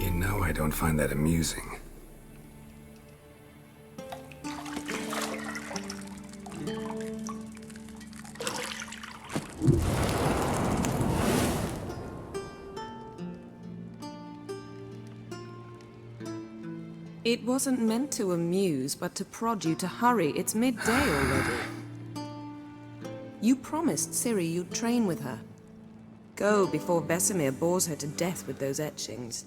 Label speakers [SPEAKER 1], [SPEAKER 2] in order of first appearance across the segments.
[SPEAKER 1] You know I don't find that amusing.
[SPEAKER 2] It wasn't meant to amuse, but to prod you to hurry. It's midday already. You promised Ciri you'd train with her. Go before Vesemir bores her to death with those etchings.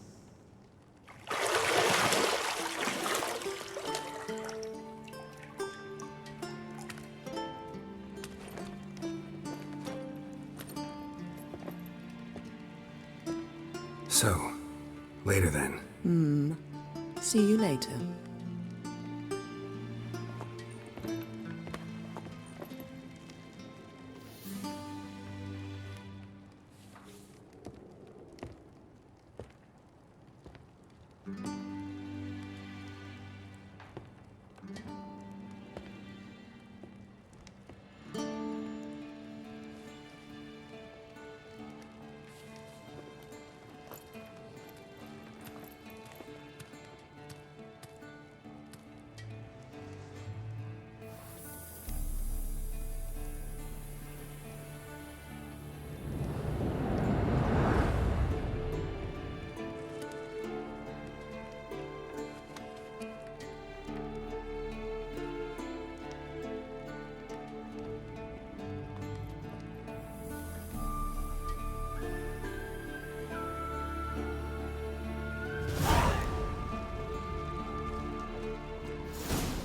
[SPEAKER 1] So, later then.
[SPEAKER 2] See you later.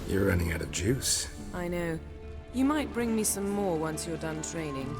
[SPEAKER 1] You're running out of juice.
[SPEAKER 2] I know. You might bring me some more once you're done training.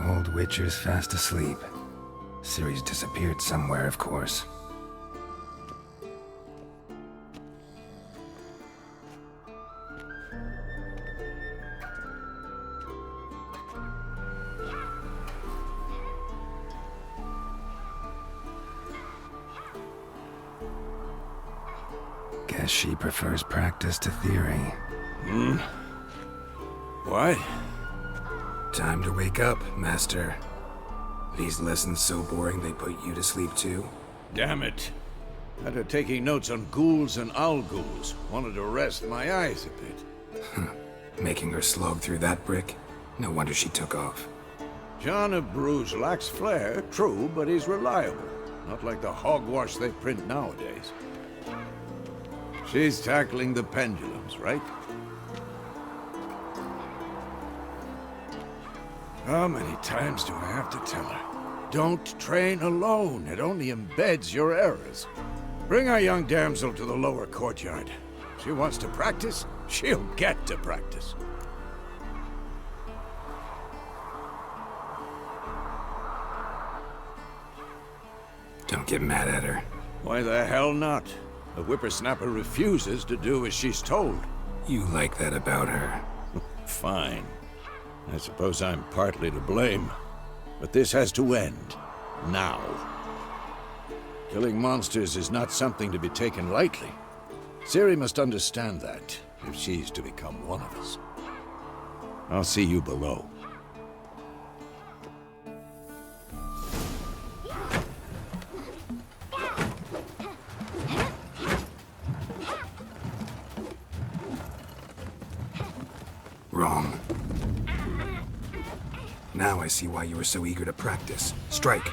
[SPEAKER 1] Old Witcher's fast asleep. Ciri's disappeared somewhere, of course. Guess she prefers practice to theory.
[SPEAKER 3] What?
[SPEAKER 1] Time to wake up, Master. These lessons so boring they put you to sleep too?
[SPEAKER 3] Damn it. After taking notes on ghouls and owl ghouls, wanted to rest my eyes a bit.
[SPEAKER 1] Making her slog through that brick? No wonder she took off.
[SPEAKER 3] John of Bruges lacks flair, true, but he's reliable. Not like the hogwash they print nowadays. She's tackling the pendulums, right? How many times do I have to tell her? Don't train alone. It only embeds your errors. Bring our young damsel to the lower courtyard. She wants to practice, she'll get to practice.
[SPEAKER 1] Don't get mad at her.
[SPEAKER 3] Why the hell not? The whippersnapper refuses to do as she's told.
[SPEAKER 1] You like that about her.
[SPEAKER 3] Fine. I suppose I'm partly to blame. But this has to end. Now. Killing monsters is not something to be taken lightly. Ciri must understand that, if she's to become one of us. I'll see you below.
[SPEAKER 1] Wrong. Now I see why you were so eager to practice. Strike.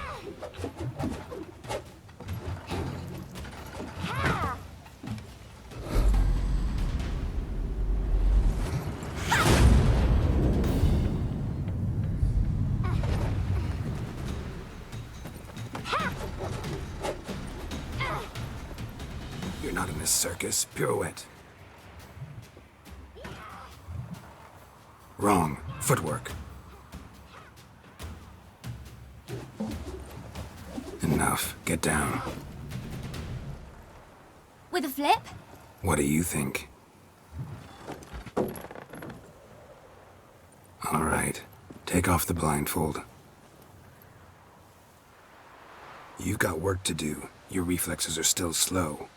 [SPEAKER 1] You're not in this circus. Pirouette. Wrong. Footwork. Enough. Get down.
[SPEAKER 4] flip?
[SPEAKER 1] What do you think? All right, take off the blindfold. You've got work to do. Your reflexes are still slow.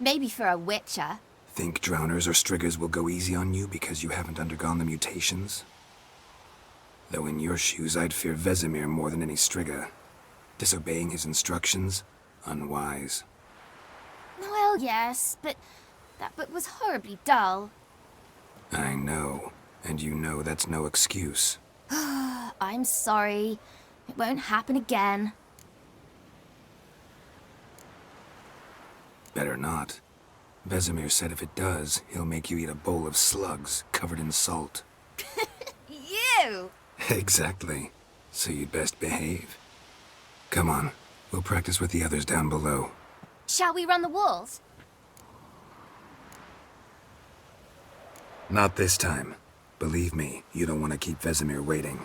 [SPEAKER 4] Maybe for a witcher.
[SPEAKER 1] Think drowners or striggers will go easy on you because you haven't undergone the mutations? Though in your shoes, I'd fear Vesemir more than any strigger. Disobeying his instructions? Unwise.
[SPEAKER 4] Well, yes, but that book was horribly dull.
[SPEAKER 1] I know. And you know that's no excuse.
[SPEAKER 4] I'm sorry. It won't happen again.
[SPEAKER 1] Better not. Vesemir said if it does, he'll make you eat a bowl of slugs covered in salt.
[SPEAKER 4] You!
[SPEAKER 1] Exactly. So you'd best behave. Come on, we'll practice with the others down below.
[SPEAKER 4] Shall we run the walls?
[SPEAKER 1] Not this time. Believe me, you don't want to keep Vesemir waiting.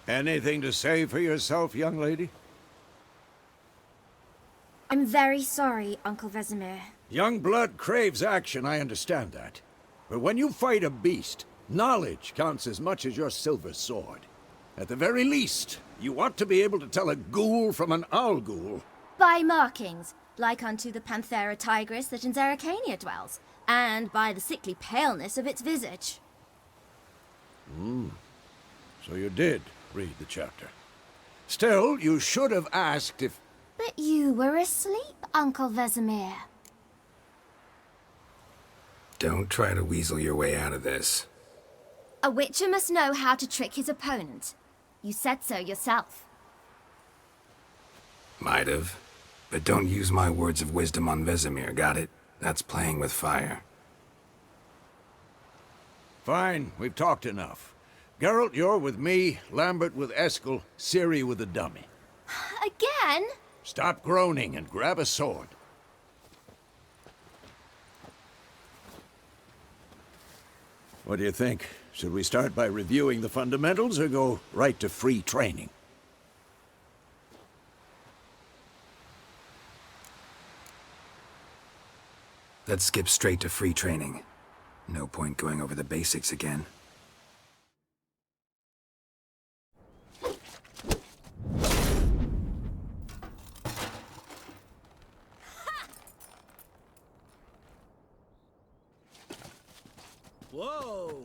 [SPEAKER 3] Anything to say for yourself, young lady?
[SPEAKER 4] I'm very sorry, Uncle Vesemir.
[SPEAKER 3] Young blood craves action, I understand that. But when you fight a beast, knowledge counts as much as your silver sword. At the very least, you ought to be able to tell a ghoul from an owl ghoul.
[SPEAKER 4] By markings, like unto the Panthera tigris that in Zerrikania dwells, and by the sickly paleness of its visage.
[SPEAKER 3] So you did read the chapter. Still, you should have asked if...
[SPEAKER 4] But you were asleep, Uncle Vesemir.
[SPEAKER 1] Don't try to weasel your way out of this.
[SPEAKER 4] A witcher must know how to trick his opponent. You said so yourself.
[SPEAKER 1] Might have. But don't use my words of wisdom on Vesemir, got it? That's playing with fire.
[SPEAKER 3] Fine, we've talked enough. Geralt, you're with me, Lambert with Eskel, Ciri with the dummy.
[SPEAKER 4] Again?
[SPEAKER 3] Stop groaning and grab a sword. What do you think? Should we start by reviewing the fundamentals or go right to free training?
[SPEAKER 1] Let's skip straight to free training. No point going over the basics again.
[SPEAKER 5] Whoa!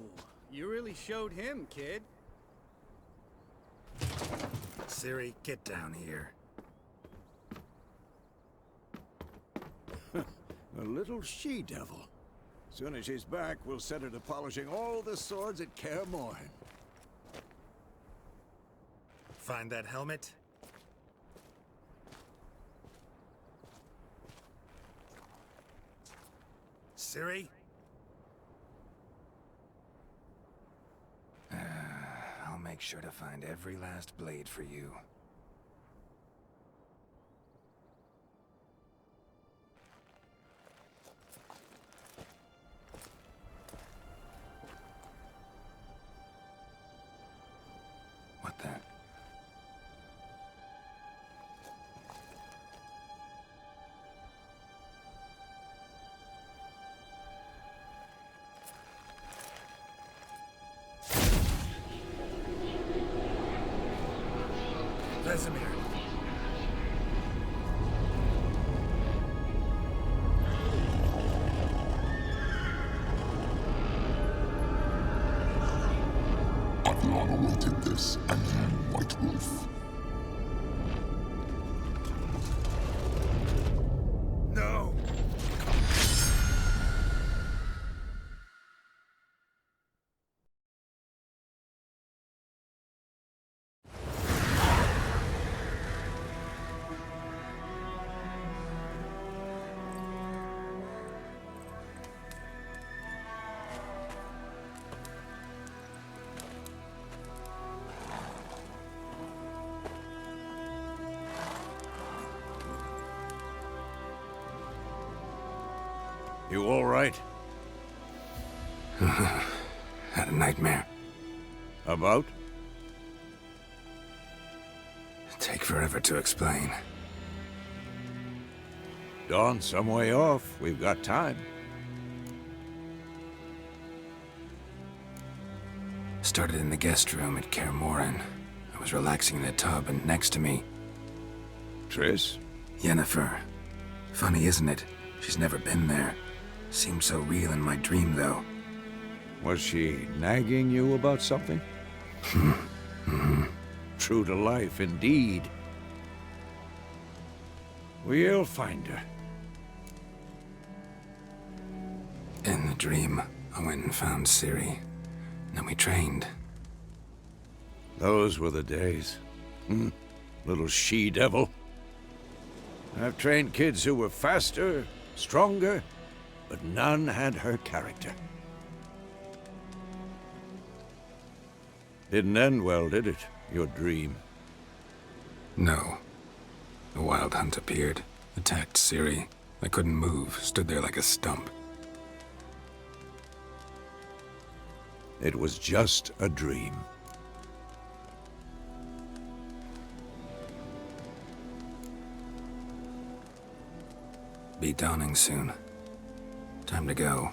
[SPEAKER 5] You really showed him, kid.
[SPEAKER 1] Ciri, get down here.
[SPEAKER 3] A little she-devil. Soon as she's back, we'll set her to polishing all the swords at Kaer Morhen.
[SPEAKER 1] Find that helmet? Ciri? I'll make sure to find every last blade for you. What the? Vesemir.
[SPEAKER 6] I've long awaited this, and you, White Wolf.
[SPEAKER 1] No!
[SPEAKER 3] You all right?
[SPEAKER 1] Had a nightmare.
[SPEAKER 3] About?
[SPEAKER 1] Take forever to explain.
[SPEAKER 3] Dawn's some way off. We've got time.
[SPEAKER 1] Started in the guest room at Kaer Morhen. I was relaxing in a tub, and next to me,
[SPEAKER 3] Triss?
[SPEAKER 1] Yenefer. Funny, isn't it? She's never been there. Seemed so real in my dream, though.
[SPEAKER 3] Was she nagging you about something? True to life, indeed. We'll find her.
[SPEAKER 1] In the dream, I went and found Ciri. Then we trained.
[SPEAKER 3] Those were the days. Little she-devil. I've trained kids who were faster, stronger, but none had her character. Didn't end well, did it? Your dream?
[SPEAKER 1] No. The Wild Hunt appeared, attacked Ciri. I couldn't move, stood there like a stump.
[SPEAKER 3] It was just a dream.
[SPEAKER 1] Be dawning soon. Time to go.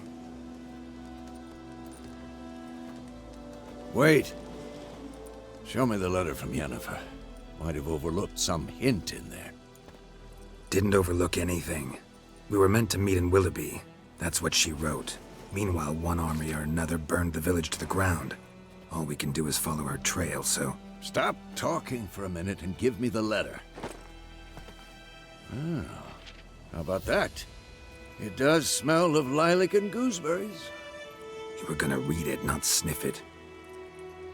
[SPEAKER 3] Wait. Show me the letter from Yenefer. Might have overlooked some hint in there.
[SPEAKER 1] Didn't overlook anything. We were meant to meet in Willoughby. That's what she wrote. Meanwhile, one army or another burned the village to the ground. All we can do is follow her trail, so...
[SPEAKER 3] Stop talking for a minute and give me the letter. Oh, how about that? It does smell of lilac and gooseberries.
[SPEAKER 1] You were gonna read it, not sniff it.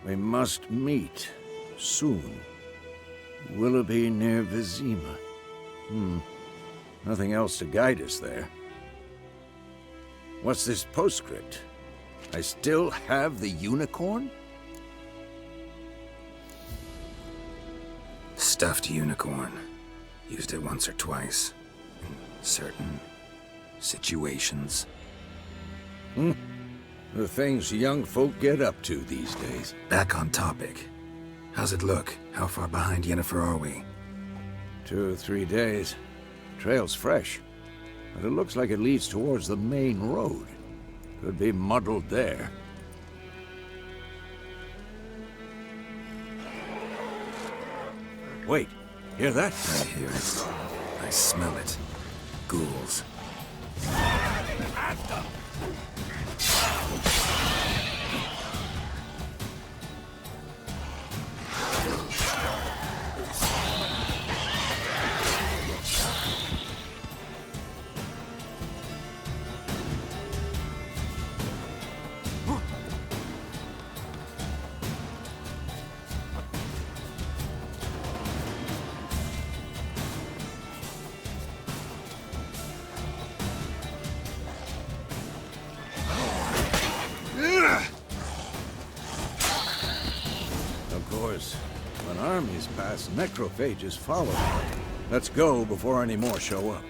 [SPEAKER 3] We must meet. Soon. Willoughby near Vesemir. Nothing else to guide us there. What's this postscript? I still have the unicorn?
[SPEAKER 1] Stuffed unicorn. Used it once or twice. In certain situations.
[SPEAKER 3] The things young folk get up to these days.
[SPEAKER 1] Back on topic. How's it look? How far behind Yenefer are we?
[SPEAKER 3] 2 or 3 days. Trail's fresh, but it looks like it leads towards the main road. Could be muddled there. Wait, hear that?
[SPEAKER 1] I hear it. I smell it. Ghouls.
[SPEAKER 3] Of course, when armies pass, necrophages follow. Let's go before any more show up.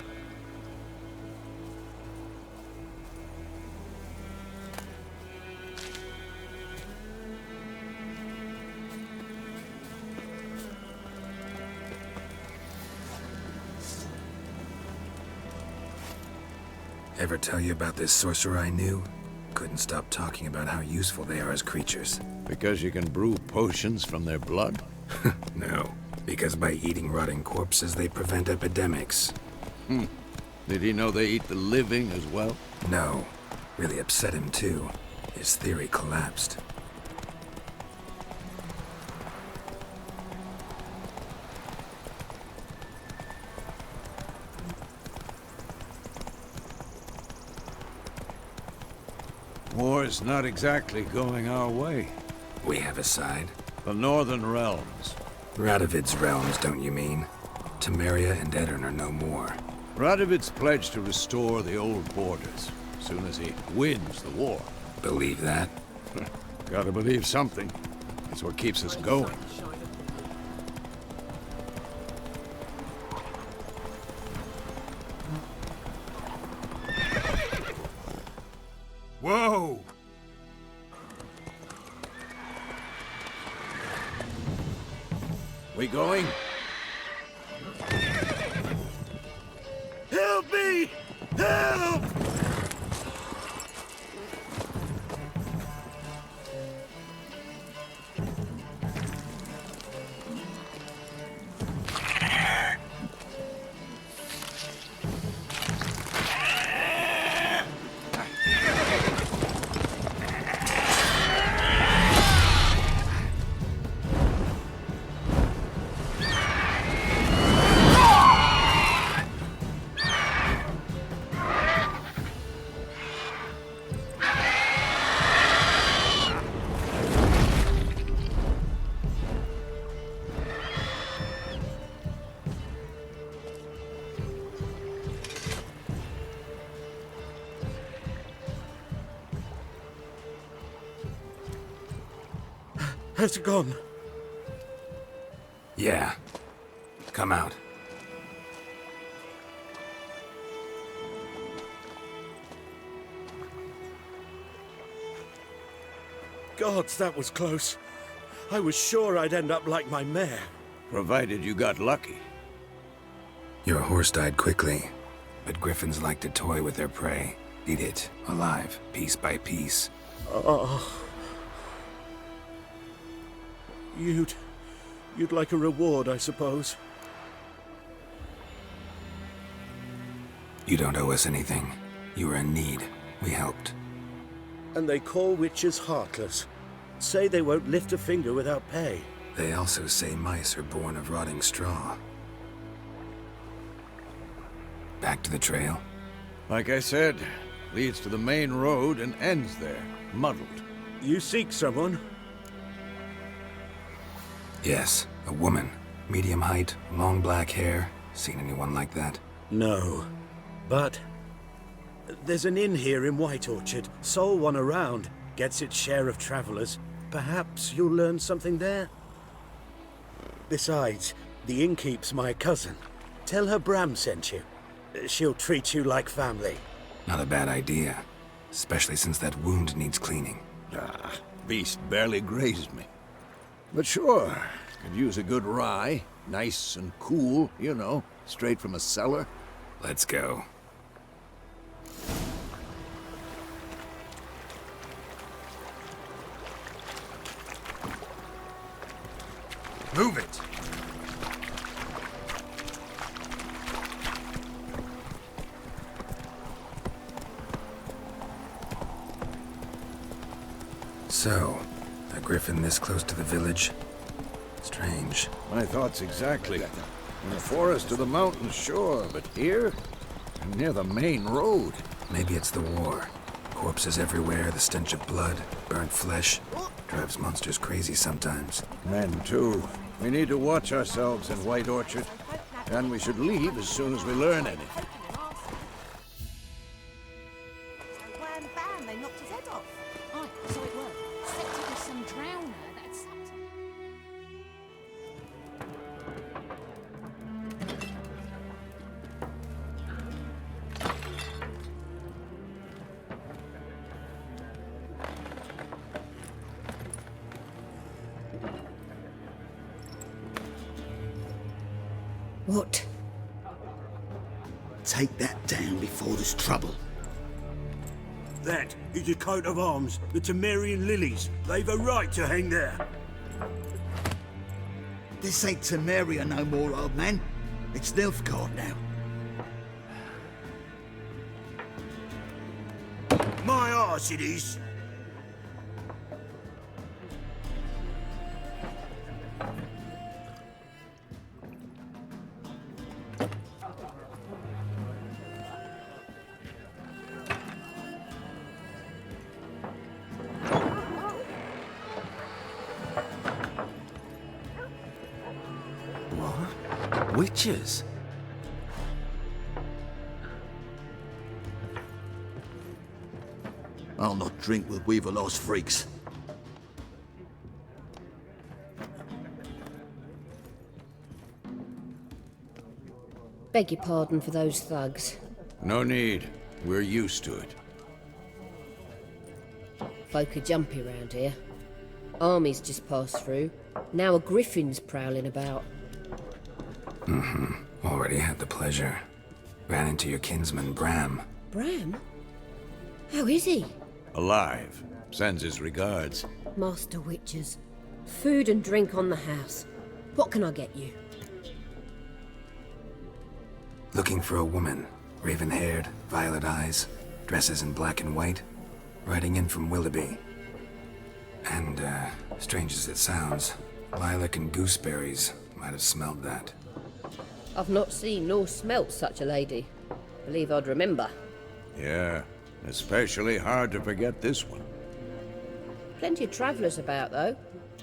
[SPEAKER 1] Ever tell you about this sorcerer I knew? Couldn't stop talking about how useful they are as creatures.
[SPEAKER 3] Because you can brew potions from their blood?
[SPEAKER 1] No, because by eating rotting corpses, they prevent epidemics.
[SPEAKER 3] Did he know they eat the living as well?
[SPEAKER 1] No, really upset him too. His theory collapsed.
[SPEAKER 3] War's not exactly going our way.
[SPEAKER 1] We have a side.
[SPEAKER 3] The Northern Realms.
[SPEAKER 1] Radovid's realms, don't you mean? Temeria and Edirn are no more.
[SPEAKER 3] Radovid's pledged to restore the old borders, as soon as he wins the war.
[SPEAKER 1] Believe that?
[SPEAKER 3] Gotta believe something. That's what keeps us going. Whoa! We going? Help me! Help!
[SPEAKER 7] Has it gone?
[SPEAKER 1] Yeah. Come out.
[SPEAKER 7] Gods, that was close. I was sure I'd end up like my mare.
[SPEAKER 3] Provided you got lucky.
[SPEAKER 1] Your horse died quickly, but griffins like to toy with their prey. Eat it, alive, piece by piece.
[SPEAKER 7] Oh. You'd like a reward, I suppose.
[SPEAKER 1] You don't owe us anything. You were in need. We helped.
[SPEAKER 7] And they call witches heartless. Say they won't lift a finger without pay.
[SPEAKER 1] They also say mice are born of rotting straw. Back to the trail?
[SPEAKER 3] Like I said, leads to the main road and ends there, muddled.
[SPEAKER 7] You seek someone?
[SPEAKER 1] Yes, a woman. Medium height, long black hair. Seen anyone like that?
[SPEAKER 7] No. But there's an inn here in White Orchard. Sole one around. Gets its share of travelers. Perhaps you'll learn something there? Besides, the innkeep's my cousin. Tell her Bram sent you. She'll treat you like family.
[SPEAKER 1] Not a bad idea. Especially since that wound needs cleaning.
[SPEAKER 3] Ah, beast barely grazed me. But sure, could use a good rye. Nice and cool, you know, straight from a cellar.
[SPEAKER 1] Let's go.
[SPEAKER 3] Move it!
[SPEAKER 1] So, a griffin this close to the village? Strange.
[SPEAKER 3] My thoughts exactly. In the forest or the mountains, sure, but here? Near the main road.
[SPEAKER 1] Maybe it's the war. Corpses everywhere, the stench of blood, burnt flesh. Drives monsters crazy sometimes.
[SPEAKER 3] Men, too. We need to watch ourselves in White Orchard. And we should leave as soon as we learn anything.
[SPEAKER 8] Wham bam, they knocked his head off. Aye, so it was. Except it was some drowner that sucked.
[SPEAKER 2] What?
[SPEAKER 9] Take that down before there's trouble.
[SPEAKER 7] That is a coat of arms, the Temerian lilies. They've a right to hang there.
[SPEAKER 9] This ain't Temeria no more, old man. It's Nilfgaard now.
[SPEAKER 7] My arse it is.
[SPEAKER 1] What? Witches?
[SPEAKER 9] I'll not drink with Weaverlost freaks.
[SPEAKER 10] Beg your pardon for those thugs.
[SPEAKER 3] No need. We're used to it.
[SPEAKER 10] Folk are jumpy round here. Armies just passed through. Now a Griffin's prowling about.
[SPEAKER 1] Already had the pleasure. Ran into your kinsman, Bram.
[SPEAKER 10] Bram? How is he?
[SPEAKER 3] Alive. Sends his regards.
[SPEAKER 10] Master Witchers. Food and drink on the house. What can I get you?
[SPEAKER 1] Looking for a woman. Raven-haired, violet eyes, dresses in black and white. Riding in from Willoughby. And, strange as it sounds, Lilac and Gooseberries might have smelled that.
[SPEAKER 10] I've not seen nor smelt such a lady. Believe I'd remember.
[SPEAKER 3] Yeah, especially hard to forget this one.
[SPEAKER 10] Plenty of travellers about, though.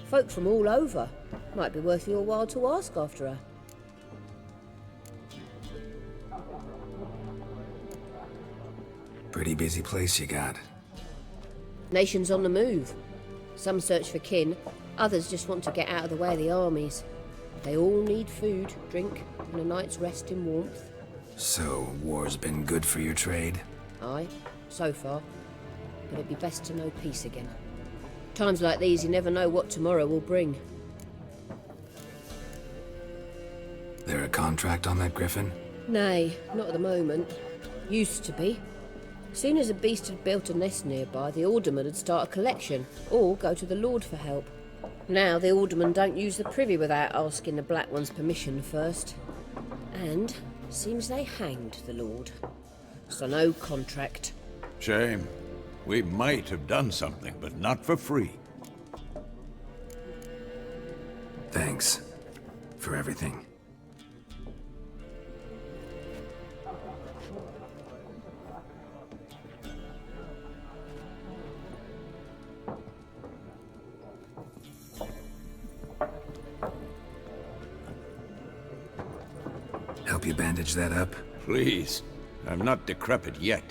[SPEAKER 10] Folk from all over. Might be worth your while to ask after her.
[SPEAKER 1] Pretty busy place you got.
[SPEAKER 10] Nations on the move. Some search for kin, others just want to get out of the way of the armies. They all need food, drink, and a night's rest in warmth.
[SPEAKER 1] So, war's been good for your trade?
[SPEAKER 10] Aye, so far. But it'd be best to know peace again. Times like these, you never know what tomorrow will bring.
[SPEAKER 1] There a contract on that Griffin?
[SPEAKER 10] Nay, not at the moment. Used to be. Soon as a beast had built a nest nearby, the alderman would start a collection, or go to the Lord for help. Now the alderman don't use the privy without asking the Black One's permission first. And seems they hanged the Lord. So no contract.
[SPEAKER 3] Shame. We might have done something, but not for free.
[SPEAKER 1] Thanks. For everything. Help you bandage that up?
[SPEAKER 3] Please. I'm not decrepit yet.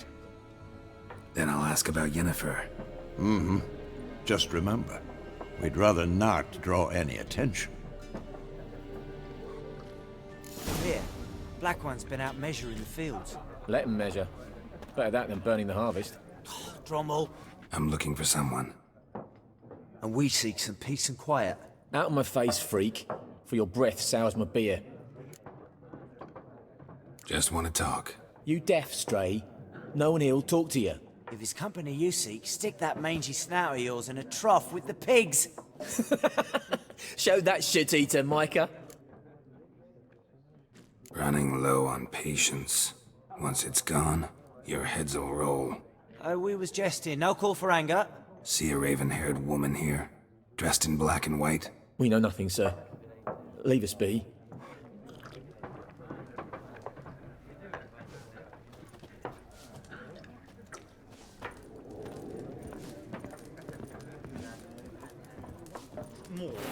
[SPEAKER 1] Then I'll ask about Yenefer.
[SPEAKER 3] Just remember, we'd rather not draw any attention.
[SPEAKER 11] Here, Black One's been out measuring the fields.
[SPEAKER 12] Let him measure. Better that than burning the harvest.
[SPEAKER 11] Drommel.
[SPEAKER 1] I'm looking for someone.
[SPEAKER 11] And we seek some peace and quiet.
[SPEAKER 12] Out of my face, freak. For your breath sours my beer.
[SPEAKER 1] Just want to talk.
[SPEAKER 12] You deaf, stray? No one here'll talk to you.
[SPEAKER 11] If it's company you seek, stick that mangy snout of yours in a trough with the pigs.
[SPEAKER 12] Show that shit-eater, Micah.
[SPEAKER 1] Running low on patience. Once it's gone, your heads will roll.
[SPEAKER 11] Oh, we was jesting. No call for anger.
[SPEAKER 1] See a raven-haired woman here, dressed in black and white?
[SPEAKER 12] We know nothing, sir. Leave us be.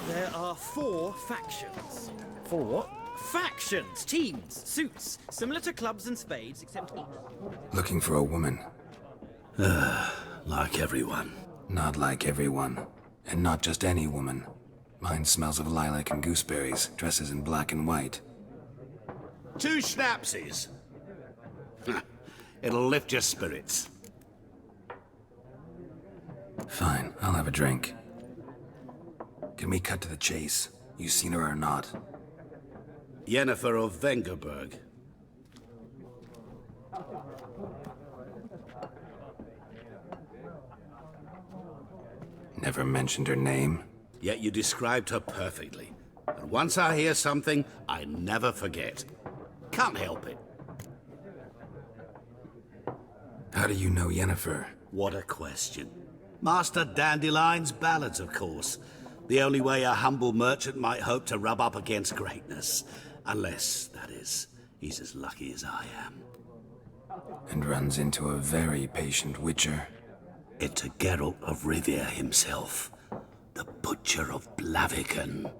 [SPEAKER 5] There are 4 factions.
[SPEAKER 12] For what?
[SPEAKER 5] Factions, teams, suits, similar to clubs and spades, except each.
[SPEAKER 1] Looking for a woman.
[SPEAKER 7] Like everyone.
[SPEAKER 1] Not like everyone. And not just any woman. Mine smells of lilac and gooseberries, dresses in black and white.
[SPEAKER 13] 2 schnapsies. It'll lift your spirits.
[SPEAKER 1] Fine, I'll have a drink. Can we cut to the chase? You seen her or not?
[SPEAKER 13] Yenefer of Vengerberg.
[SPEAKER 1] Never mentioned her name?
[SPEAKER 13] Yet you described her perfectly. And once I hear something, I never forget. Can't help it.
[SPEAKER 1] How do you know Yenefer?
[SPEAKER 13] What a question. Master Dandelion's ballads, of course. The only way a humble merchant might hope to rub up against greatness. Unless, that is, he's as lucky as I am.
[SPEAKER 1] And runs into a very patient witcher.
[SPEAKER 13] Into Geralt of Rivia himself. The Butcher of Blaviken.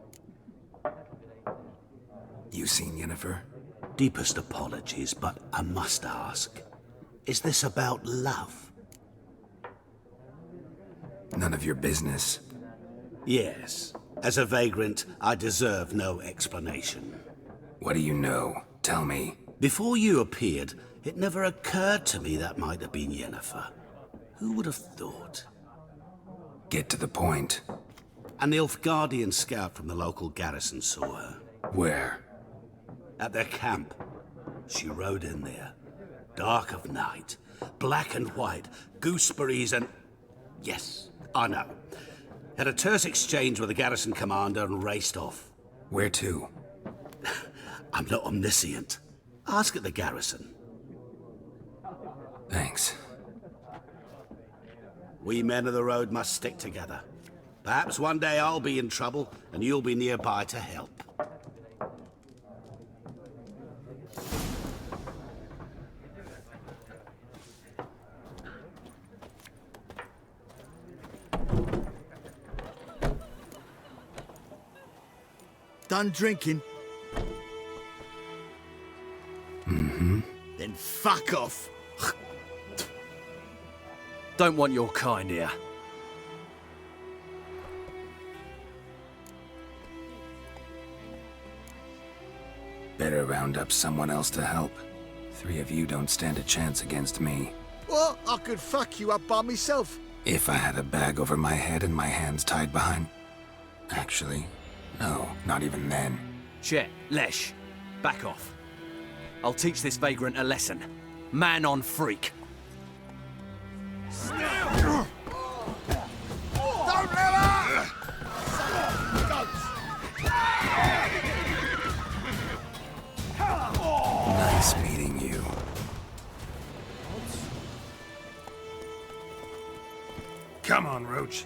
[SPEAKER 1] You seen Yenefer?
[SPEAKER 13] Deepest apologies, but I must ask. Is this about love?
[SPEAKER 1] None of your business.
[SPEAKER 13] Yes. As a vagrant, I deserve no explanation.
[SPEAKER 1] What do you know? Tell me.
[SPEAKER 13] Before you appeared, it never occurred to me that might have been Yenefer. Who would have thought?
[SPEAKER 1] Get to the point.
[SPEAKER 13] An Nilfgaardian scout from the local garrison saw her.
[SPEAKER 1] Where?
[SPEAKER 13] At their camp. She rode in there. Dark of night. Black and white. Gooseberries and... Yes, I know. Had a terse exchange with the garrison commander and raced off.
[SPEAKER 1] Where to?
[SPEAKER 13] I'm not omniscient. Ask at the garrison.
[SPEAKER 1] Thanks.
[SPEAKER 13] We men of the road must stick together. Perhaps one day I'll be in trouble and you'll be nearby to help.
[SPEAKER 9] Done drinking?
[SPEAKER 1] Mm-hmm.
[SPEAKER 9] Then fuck off.
[SPEAKER 14] Don't want your kind here.
[SPEAKER 1] Better round up someone else to help. 3 of you don't stand a chance against me.
[SPEAKER 9] Well, I could fuck you up by myself.
[SPEAKER 1] If I had a bag over my head and my hands tied behind... Actually, no, not even then.
[SPEAKER 14] Chet, Lesh, back off. I'll teach this vagrant a lesson. Man on freak.
[SPEAKER 9] Don't let her!
[SPEAKER 1] Nice meeting you.
[SPEAKER 3] Come on, Roach.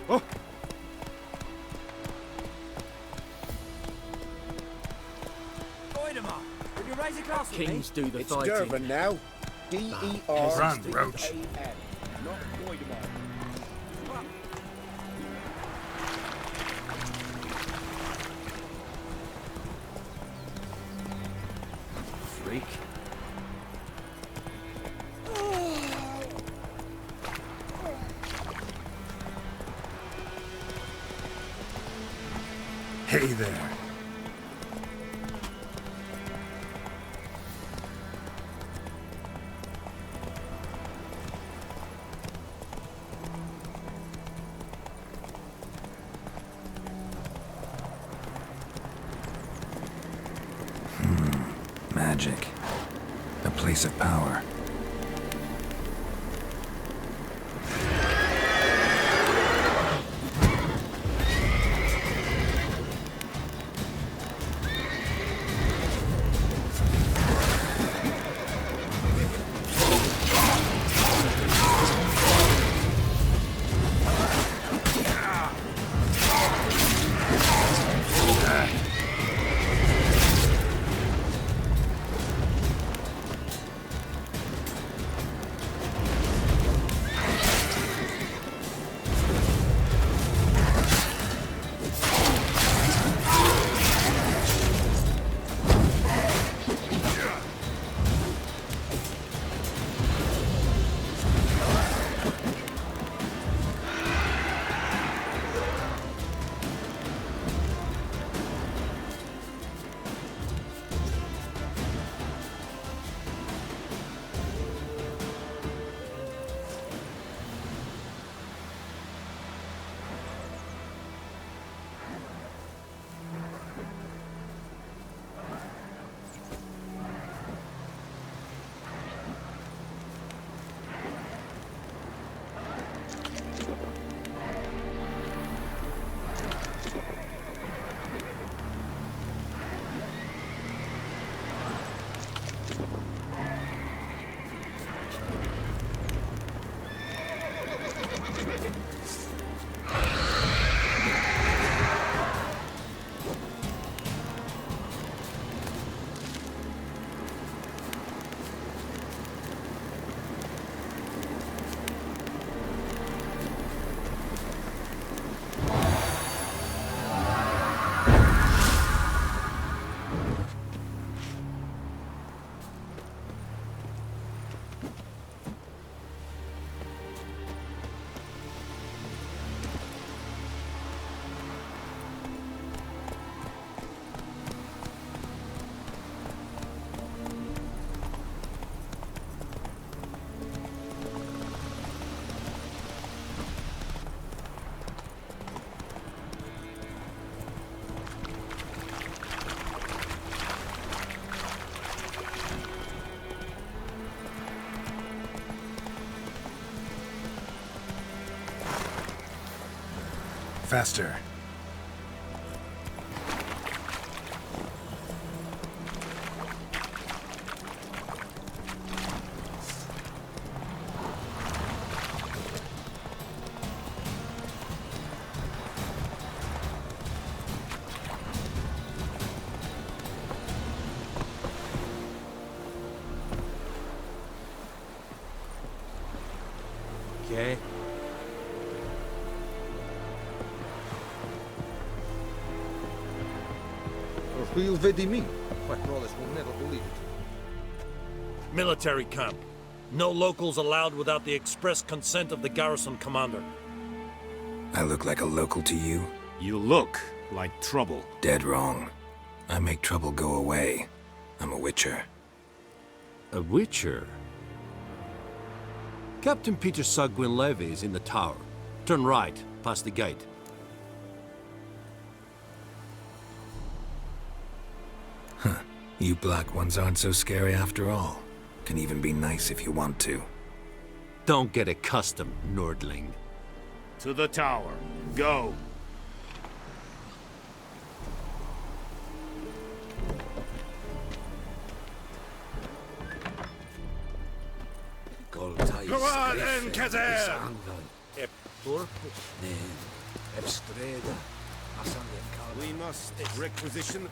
[SPEAKER 14] Oh.
[SPEAKER 5] Will you raise a glass with me?
[SPEAKER 12] Kings do the
[SPEAKER 15] It's
[SPEAKER 12] fighting.
[SPEAKER 15] Gervin now. D-E-R.
[SPEAKER 3] Run, Roach.
[SPEAKER 15] A-N, not Voidemar.
[SPEAKER 14] Freak.
[SPEAKER 3] Hey there.
[SPEAKER 1] Magic. A place of power. faster.
[SPEAKER 14] Okay.
[SPEAKER 15] Real Vesemir. My brothers will never believe it.
[SPEAKER 16] Military camp. No locals allowed without the express consent of the garrison commander.
[SPEAKER 1] I look like a local to you?
[SPEAKER 3] You look like trouble.
[SPEAKER 1] Dead wrong. I make trouble go away. I'm a witcher.
[SPEAKER 14] A witcher? Captain Peter Sagwin Levy is in the tower. Turn right, past the gate.
[SPEAKER 1] Huh. You black ones aren't so scary after all. Can even be nice if you want to.
[SPEAKER 14] Don't get accustomed, Nordling.
[SPEAKER 3] To the tower. Go.
[SPEAKER 13] Come
[SPEAKER 3] on, Encader!
[SPEAKER 15] We must requisition.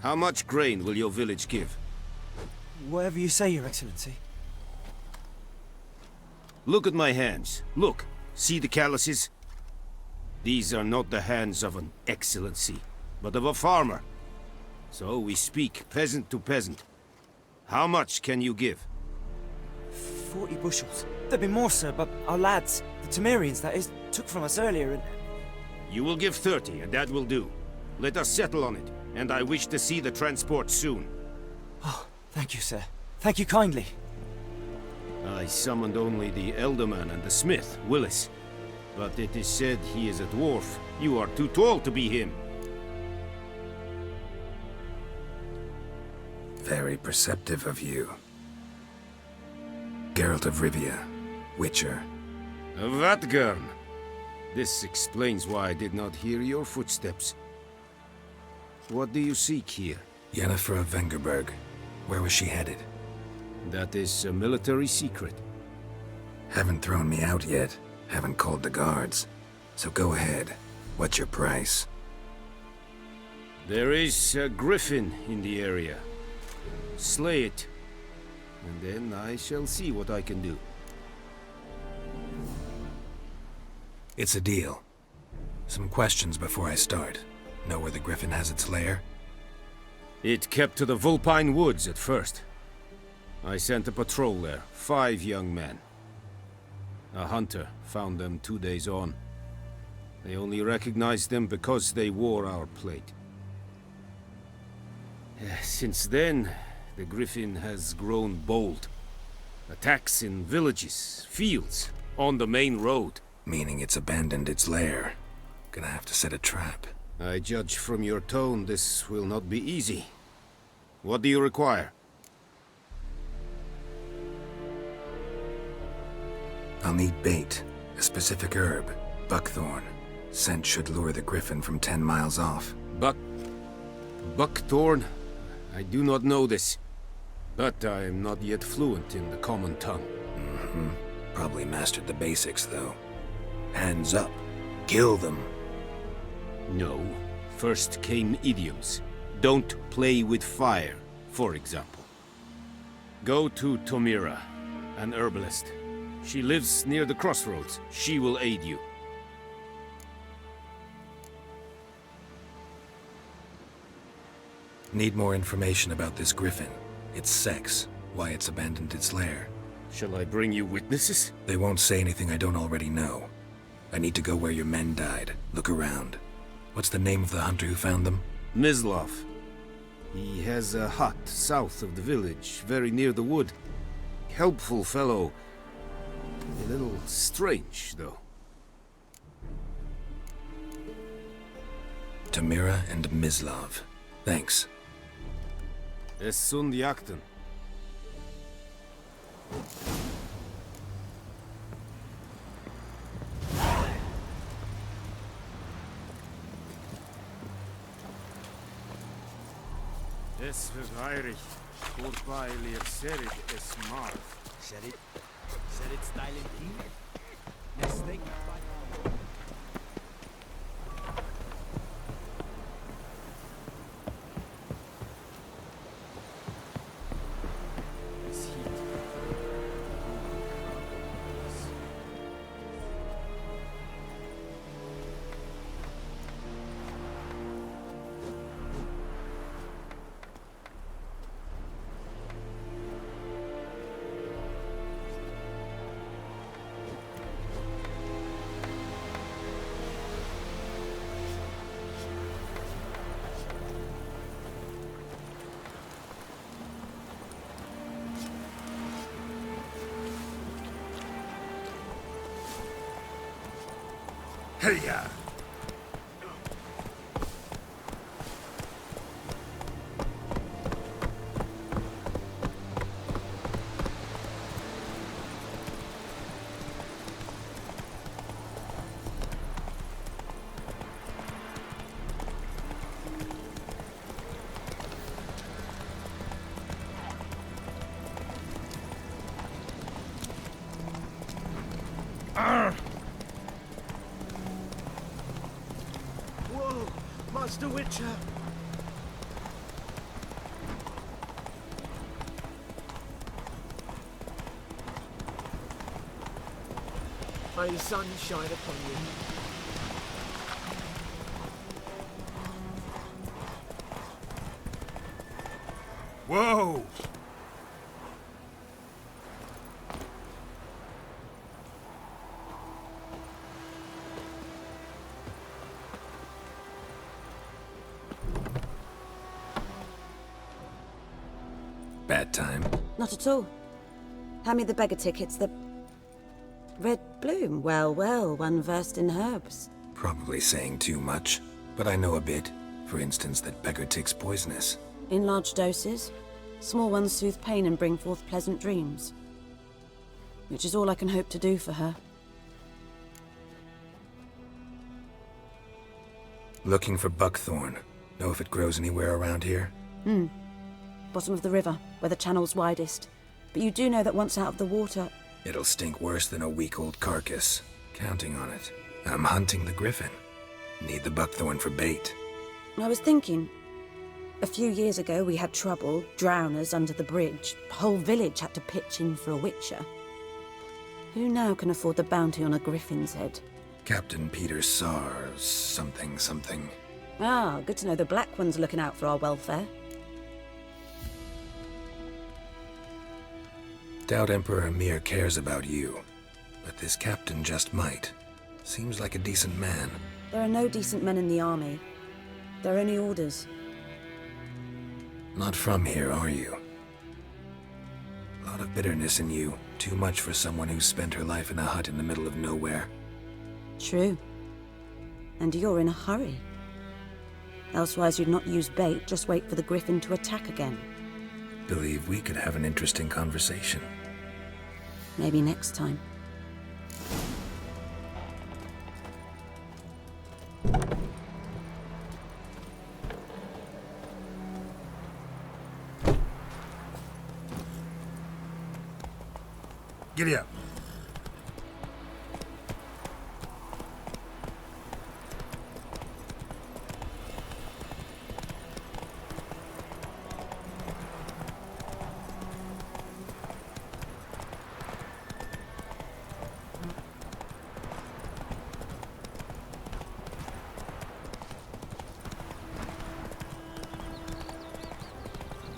[SPEAKER 3] How much grain will your village give?
[SPEAKER 11] Whatever you say, Your Excellency.
[SPEAKER 3] Look at my hands. Look. See the calluses? These are not the hands of an excellency, but of a farmer. So we speak peasant to peasant. How much can you give?
[SPEAKER 11] 40 bushels. There'd be more, sir, but our lads, the Temerians, that is, took from us earlier and...
[SPEAKER 3] You will give 30, and that will do. Let us settle on it, and I wish to see the transport soon.
[SPEAKER 11] Oh, thank you, sir. Thank you kindly.
[SPEAKER 3] I summoned only the Elderman and the smith, Willis. But it is said he is a dwarf. You are too tall to be him.
[SPEAKER 1] Very perceptive of you. Geralt of Rivia, Witcher.
[SPEAKER 3] Vatgern! This explains why I did not hear your footsteps. What do you seek here?
[SPEAKER 1] Yenefer of Vengerberg. Where was she headed?
[SPEAKER 3] That is a military secret.
[SPEAKER 1] Haven't thrown me out yet. Haven't called the guards. So go ahead. What's your price?
[SPEAKER 3] There is a Griffin in the area. Slay it. And then I shall see what I can do.
[SPEAKER 1] It's a deal. Some questions before I start. Know where the Griffin has its lair?
[SPEAKER 3] It kept to the Vulpine Woods at first. I sent a patrol there, 5 young men. A hunter found them 2 days on. They only recognized them because they wore our plate. Since then, the Griffin has grown bold. Attacks in villages, fields, on the main road.
[SPEAKER 1] Meaning it's abandoned its lair. Gonna have to set a trap.
[SPEAKER 3] I judge from your tone this will not be easy. What do you require?
[SPEAKER 1] I'll need bait, a specific herb, buckthorn. Scent should lure the Griffin from 10 miles off.
[SPEAKER 3] Buckthorn? I do not know this. But I am not yet fluent in the common tongue.
[SPEAKER 1] Mm-hmm. Probably mastered the basics, though. Hands up. Kill them.
[SPEAKER 3] No. First came idioms. Don't play with fire, for example. Go to Tomira, an herbalist. She lives near the crossroads. She will aid you.
[SPEAKER 1] Need more information about this Griffin. Its sex, why it's abandoned its lair.
[SPEAKER 3] Shall I bring you witnesses?
[SPEAKER 1] They won't say anything I don't already know. I need to go where your men died. Look around. What's the name of the hunter who found them?
[SPEAKER 3] Mislav. He has a hut south of the village, very near the wood. Helpful fellow. A little strange, though.
[SPEAKER 1] Tomira and Mislav. Thanks.
[SPEAKER 3] Es sunt jakten.
[SPEAKER 17] Es vergeirig. Voorbij serit es mar.
[SPEAKER 5] Serit style indeed. Nesting.
[SPEAKER 3] Hey-ya!
[SPEAKER 7] Whoa, Master Witcher!
[SPEAKER 18] May the sun shine upon you.
[SPEAKER 3] Whoa!
[SPEAKER 1] Bad time.
[SPEAKER 19] Not at all. Hand me the beggar tickets, the... Red bloom. Well, well, one versed in herbs.
[SPEAKER 1] Probably saying too much, but I know a bit. For instance, that beggar tick's poisonous.
[SPEAKER 19] In large doses. Small ones soothe pain and bring forth pleasant dreams. Which is all I can hope to do for her.
[SPEAKER 1] Looking for buckthorn. Know if it grows anywhere around here?
[SPEAKER 19] Bottom of the river, where the channel's widest. But you do know that once out of the water...
[SPEAKER 1] It'll stink worse than a week-old carcass. Counting on it. I'm hunting the Griffin. Need the buckthorn for bait.
[SPEAKER 19] I was thinking... A few years ago we had trouble, drowners under the bridge. Whole village had to pitch in for a witcher. Who now can afford the bounty on a Griffin's head?
[SPEAKER 1] Captain Peter Sars, something.
[SPEAKER 19] Ah, good to know the Black One's looking out for our welfare.
[SPEAKER 1] Doubt Emperor Emir cares about you, but this captain just might. Seems like a decent man.
[SPEAKER 19] There are no decent men in the army. There are only orders.
[SPEAKER 1] Not from here, are you? A lot of bitterness in you. Too much for someone who's spent her life in a hut in the middle of nowhere.
[SPEAKER 19] True. And you're in a hurry. Elsewise you'd not use bait, just wait for the Griffin to attack again.
[SPEAKER 1] Believe we could have an interesting conversation.
[SPEAKER 19] Maybe next time.
[SPEAKER 3] Giddy up.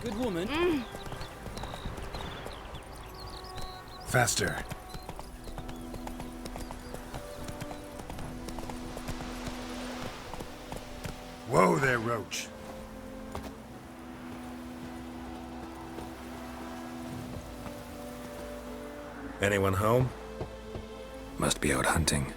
[SPEAKER 5] Good woman.
[SPEAKER 1] Faster.
[SPEAKER 3] Whoa there, Roach.
[SPEAKER 1] Anyone home? Must be out hunting.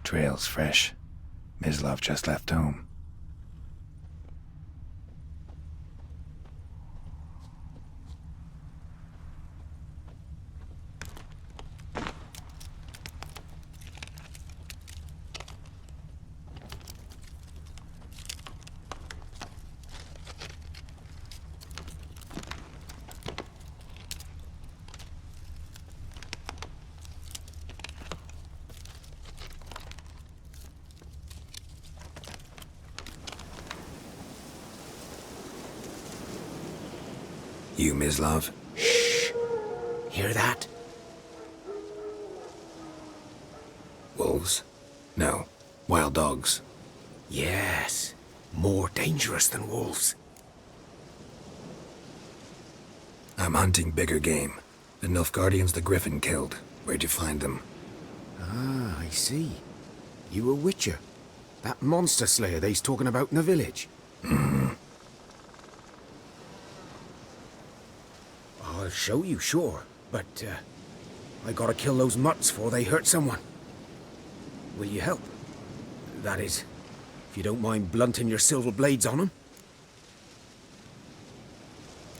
[SPEAKER 1] Trail's fresh. Mislav just left home. You, Mislav?
[SPEAKER 18] Shh! Hear that?
[SPEAKER 1] Wolves? No. Wild dogs.
[SPEAKER 18] Yes. More dangerous than wolves.
[SPEAKER 1] I'm hunting bigger game. The Nilfgaardians the Griffin killed. Where'd you find them?
[SPEAKER 18] Ah, I see. You a witcher. That monster slayer they's talking about in the village. I'll show you, sure. But, I gotta kill those mutts before they hurt someone. Will you help? That is, if you don't mind blunting your silver blades on them.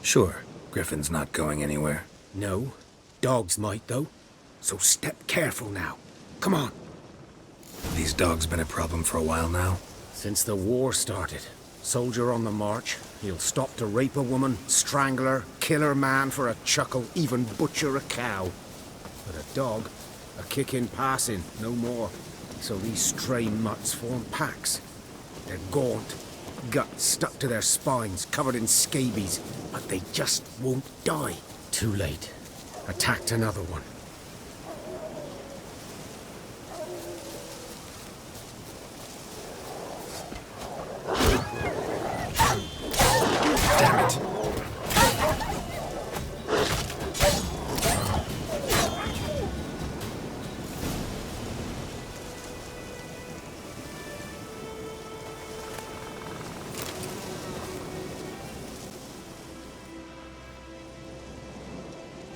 [SPEAKER 1] Sure. Griffin's not going anywhere.
[SPEAKER 18] No. Dogs might, though. So step careful now. Come on.
[SPEAKER 1] These dogs been a problem for a while now?
[SPEAKER 18] Since the war started. Soldier on the march. He'll stop to rape a woman, strangle her, kill her man for a chuckle, even butcher a cow. But a dog, a kick in passing, no more. So these stray mutts form packs. They're gaunt, guts stuck to their spines, covered in scabies, but they just won't die. Too late. Attacked another one.
[SPEAKER 1] Damn it.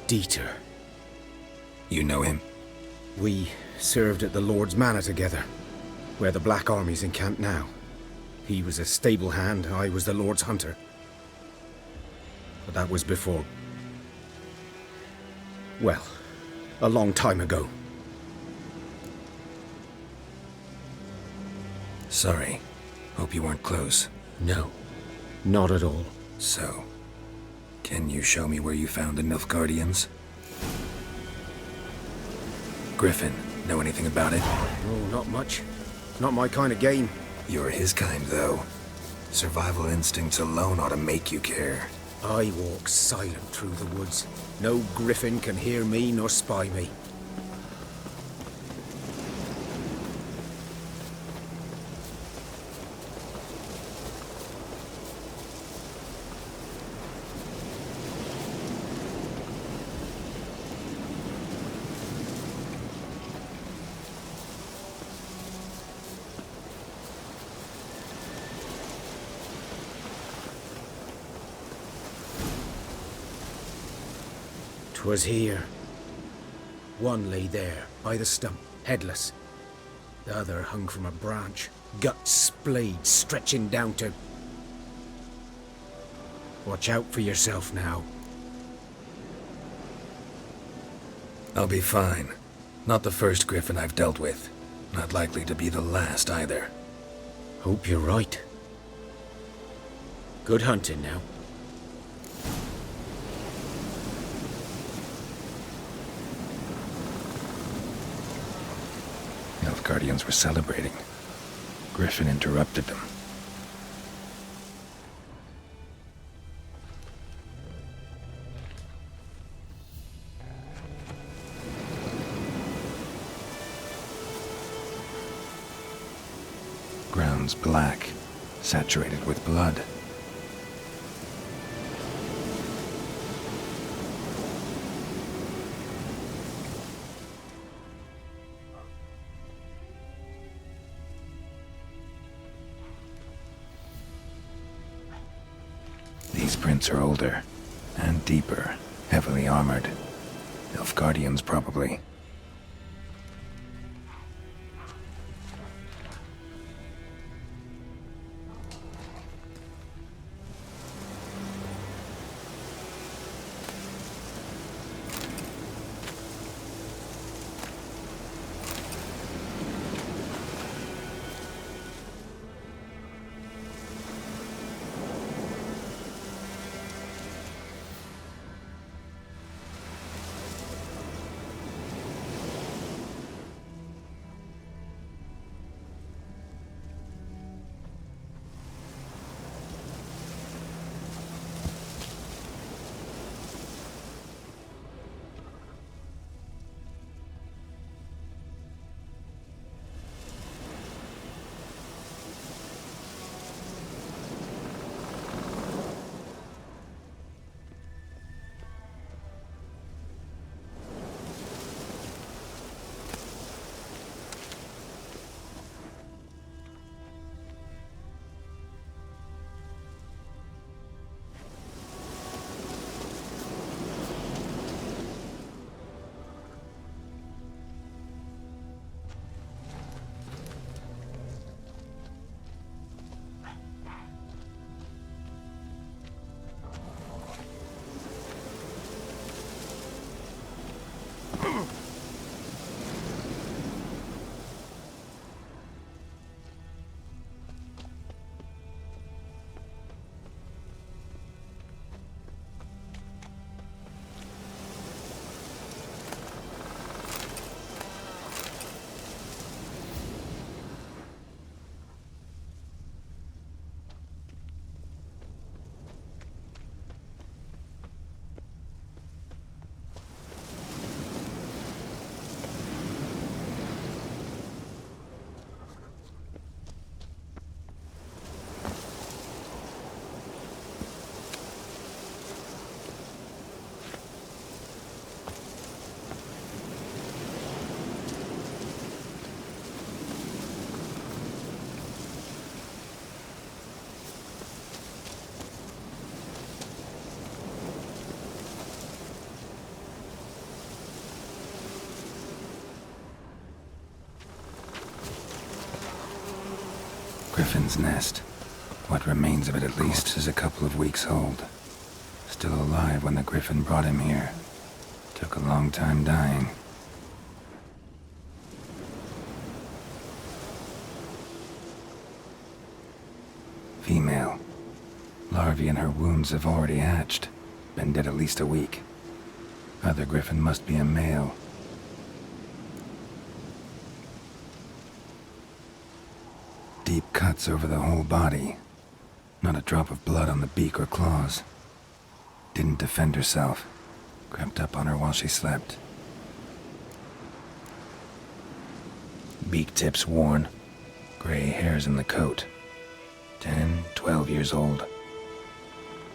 [SPEAKER 18] Dieter.
[SPEAKER 1] You know him?
[SPEAKER 18] We served at the Lord's Manor together, where the Black Army's encamped now. He was a stable hand, I was the Lord's hunter. But that was before... well, a long time ago.
[SPEAKER 1] Sorry. Hope you weren't close.
[SPEAKER 18] No, not at all.
[SPEAKER 1] So, can you show me where you found the Nilfgaardians? Griffin, know anything about it?
[SPEAKER 18] Oh, not much. Not my kind of game.
[SPEAKER 1] You're his kind, though. Survival instincts alone ought to make you care.
[SPEAKER 18] I walk silent through the woods. No Griffin can hear me nor spy me. Was here. One lay there, by the stump, headless. The other hung from a branch, guts splayed, stretching down to... Watch out for yourself now.
[SPEAKER 1] I'll be fine. Not the first Griffin I've dealt with. Not likely to be the last, either.
[SPEAKER 18] Hope you're right. Good hunting now.
[SPEAKER 1] Nilfgaardians were celebrating. Griffin interrupted them. Ground's black, saturated with blood. These prints are older, and deeper, heavily armored. Nilfgaardians, probably. Griffin's nest. What remains of it, at least, is a couple of weeks old. Still alive when the Griffin brought him here. Took a long time dying. Female. Larvae in her wounds have already hatched. Been dead at least a week. Other Griffin must be a male. Deep cuts over the whole body. Not a drop of blood on the beak or claws. Didn't defend herself. Crept up on her while she slept. Beak tips worn. Gray hairs in the coat. 10, 12 years old.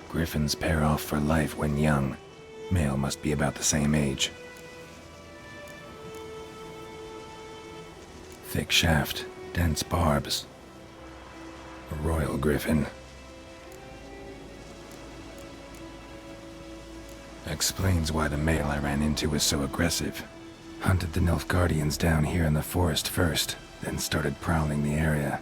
[SPEAKER 1] Griffins pair off for life when young. Male must be about the same age. Thick shaft, dense barbs. A royal Griffin. Explains why the male I ran into was so aggressive. Hunted the Nilfgaardians down here in the forest first, then started prowling the area.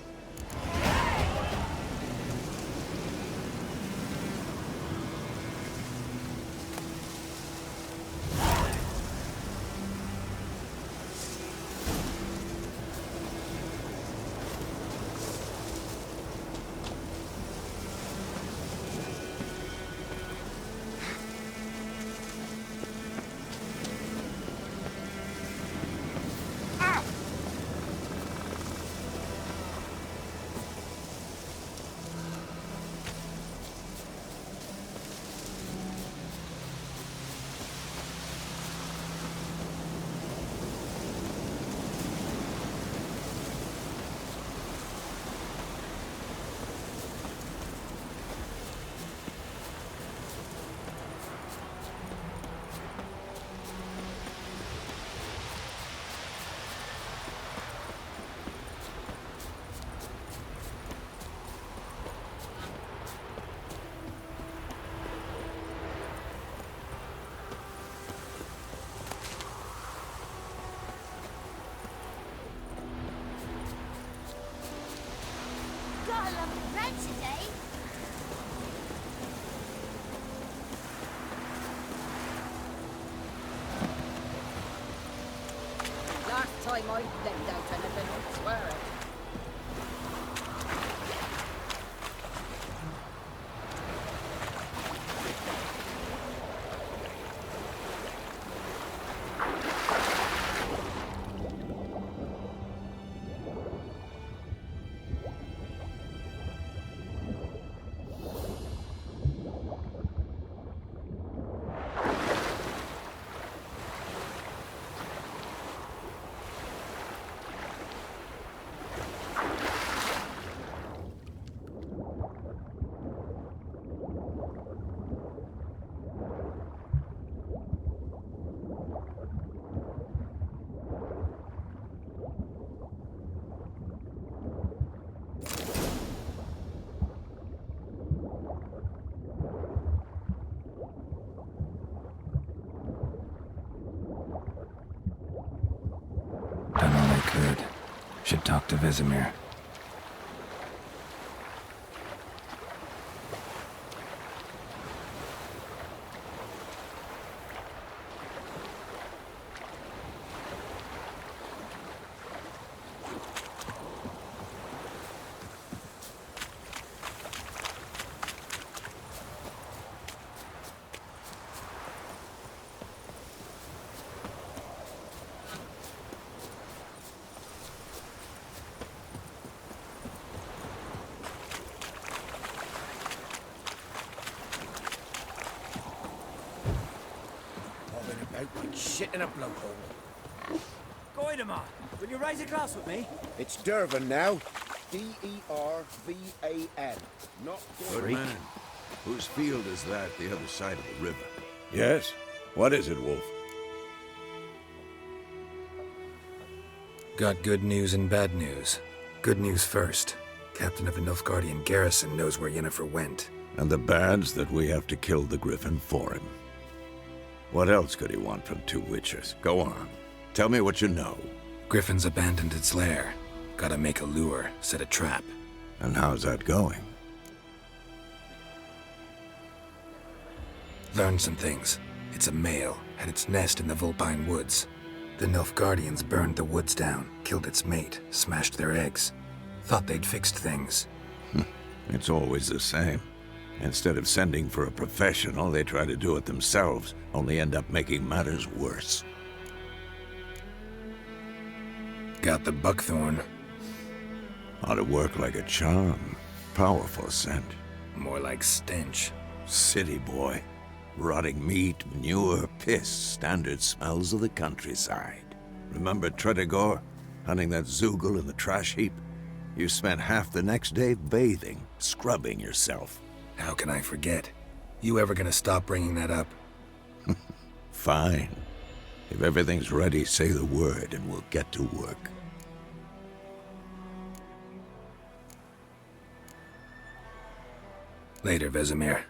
[SPEAKER 4] Got a lovely red today.
[SPEAKER 10] Last time I left out anything, I swear it.
[SPEAKER 1] Done all I could. Should talk to Vesemir.
[SPEAKER 18] Like shit in a blowhole.
[SPEAKER 11] Goidemar, will you raise a glass with me?
[SPEAKER 18] It's Dervan now. D-E-R-V-A-N. Not
[SPEAKER 3] Good
[SPEAKER 18] Freak.
[SPEAKER 3] man. Whose field is that the other side of the river? Yes? What is it, Wolf?
[SPEAKER 1] Got good news and bad news. Good news first. Captain of the Nilfgaardian garrison knows where Yenefer went.
[SPEAKER 3] And the bad's that we have to kill the Griffin for him. What else could he want from two witchers? Go on. Tell me what you know.
[SPEAKER 1] Griffin's abandoned its lair. Gotta make a lure, set a trap.
[SPEAKER 3] And how's that going?
[SPEAKER 1] Learned some things. It's a male, had its nest in the Vulpine Woods. The Nilfgaardians burned the woods down, killed its mate, smashed their eggs. Thought they'd fixed things.
[SPEAKER 3] It's always the same. Instead of sending for a professional, they try to do it themselves, only end up making matters worse.
[SPEAKER 1] Got the buckthorn.
[SPEAKER 3] Ought to work like a charm. Powerful scent.
[SPEAKER 1] More like stench.
[SPEAKER 3] City boy. Rotting meat, manure, piss, standard smells of the countryside. Remember Tredegor? Hunting that Zoogle in the trash heap? You spent half the next day bathing, scrubbing yourself.
[SPEAKER 1] How can I forget? You ever gonna stop bringing that up?
[SPEAKER 3] Fine. If everything's ready, say the word and we'll get to work.
[SPEAKER 1] Later, Vesemir.